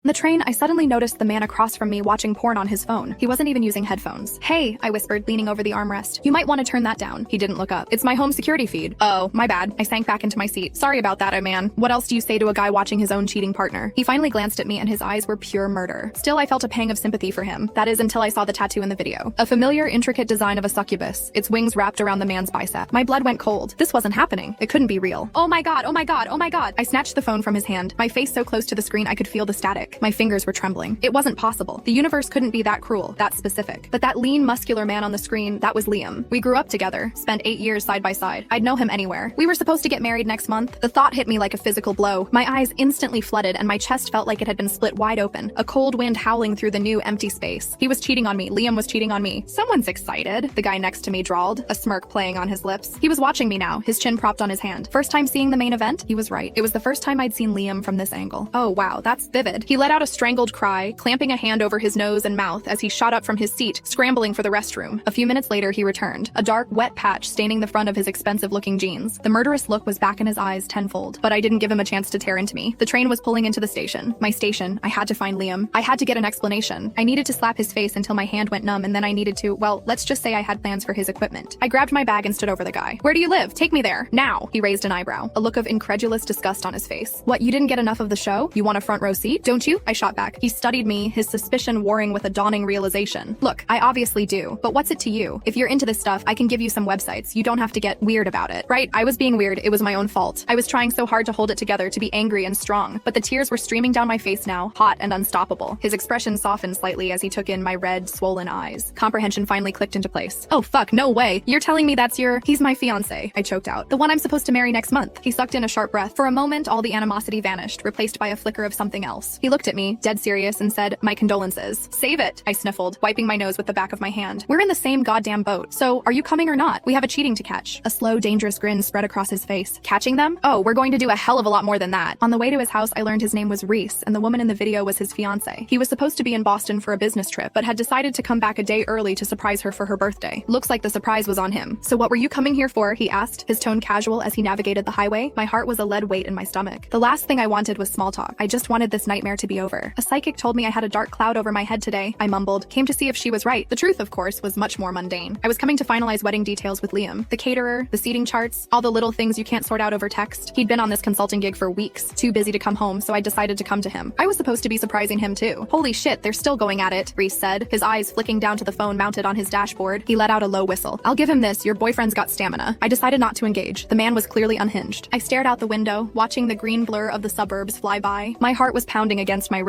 the train, I suddenly noticed the man across from me watching porn on his phone. He wasn't even using headphones. "Hey," I whispered, leaning over the armrest. "You might want to turn that down." He didn't look up. "It's my home security feed." "Oh, my bad." I sank back into my seat. "Sorry about that, man. What else do you say to a guy watching his own cheating partner?" He finally glanced at me and his eyes were pure murder. Still, I felt a pang of sympathy for him. That is, until I saw the tattoo in the video. A familiar, intricate design of a succubus, its wings wrapped around the man's bicep. My blood went cold. This wasn't happening. It couldn't be real. "Oh my god, oh my god, oh my god." I snatched the phone from his hand, my face so close to the screen I could feel the static. My fingers were trembling. It wasn't possible. The universe couldn't be that cruel, that specific. But that lean, muscular man on the screen, that was Liam. We grew up together, spent 8 years side by side. I'd know him anywhere. We were supposed to get married next month. The thought hit me like a physical blow. My eyes instantly flooded and my chest felt like it had been split wide open, a cold wind howling through the new empty space. He was cheating on me. Liam was cheating on me. "Someone's excited," the guy next to me drawled, a smirk playing on his lips. He was watching me now, his chin propped on his hand. First time seeing the main event? He was right. It was the first time I'd seen Liam from this angle. Oh wow, that's vivid. He let out a strangled cry, clamping a hand over his nose and mouth as he shot up from his seat, scrambling for the restroom. A few minutes later, he returned, a dark, wet patch staining the front of his expensive-looking jeans. The murderous look was back in his eyes tenfold, but I didn't give him a chance to tear into me. The train was pulling into the station. My station. I had to find Liam. I had to get an explanation. I needed to slap his face until my hand went numb, and then I needed to, well, let's just say I had plans for his equipment. I grabbed my bag and stood over the guy. "Where do you live? Take me there. Now." He raised an eyebrow, a look of incredulous disgust on his face. "What, you didn't get enough of the show? You want a front row seat, don't you?" I shot back. He studied me, his suspicion warring with a dawning realization. "Look, I obviously do, but what's it to you? If you're into this stuff, I can give you some websites. You don't have to get weird about it." Right? I was being weird. It was my own fault. I was trying so hard to hold it together, to be angry and strong, but the tears were streaming down my face now, hot and unstoppable. His expression softened slightly as he took in my red, swollen eyes. Comprehension finally clicked into place. "Oh fuck, no way. You're telling me that's he's my fiancé," I choked out. "The one I'm supposed to marry next month." He sucked in a sharp breath. For a moment, all the animosity vanished, replaced by a flicker of something else. He looked at me, dead serious, and said, "My condolences." "Save it," I sniffled, wiping my nose with the back of my hand. "We're in the same goddamn boat. So, are you coming or not? We have a cheating to catch." A slow, dangerous grin spread across his face. "Catching them? Oh, we're going to do a hell of a lot more than that." On the way to his house, I learned his name was Reese, and the woman in the video was his fiancé. He was supposed to be in Boston for a business trip, but had decided to come back a day early to surprise her for her birthday. Looks like the surprise was on him. "So what were you coming here for?" he asked, his tone casual as he navigated the highway. My heart was a lead weight in my stomach. The last thing I wanted was small talk. I just wanted this nightmare to be over. "A psychic told me I had a dark cloud over my head today," I mumbled. Came to see if she was right. The truth, of course, was much more mundane. I was coming to finalize wedding details with Liam. The caterer, the seating charts, all the little things you can't sort out over text. He'd been on this consulting gig for weeks, too busy to come home, so I decided to come to him. I was supposed to be surprising him too. "Holy shit, they're still going at it," Reese said, his eyes flicking down to the phone mounted on his dashboard. He let out a low whistle. "I'll give him this, your boyfriend's got stamina." I decided not to engage. The man was clearly unhinged. I stared out the window, watching the green blur of the suburbs fly by. My heart was pounding against my ribs.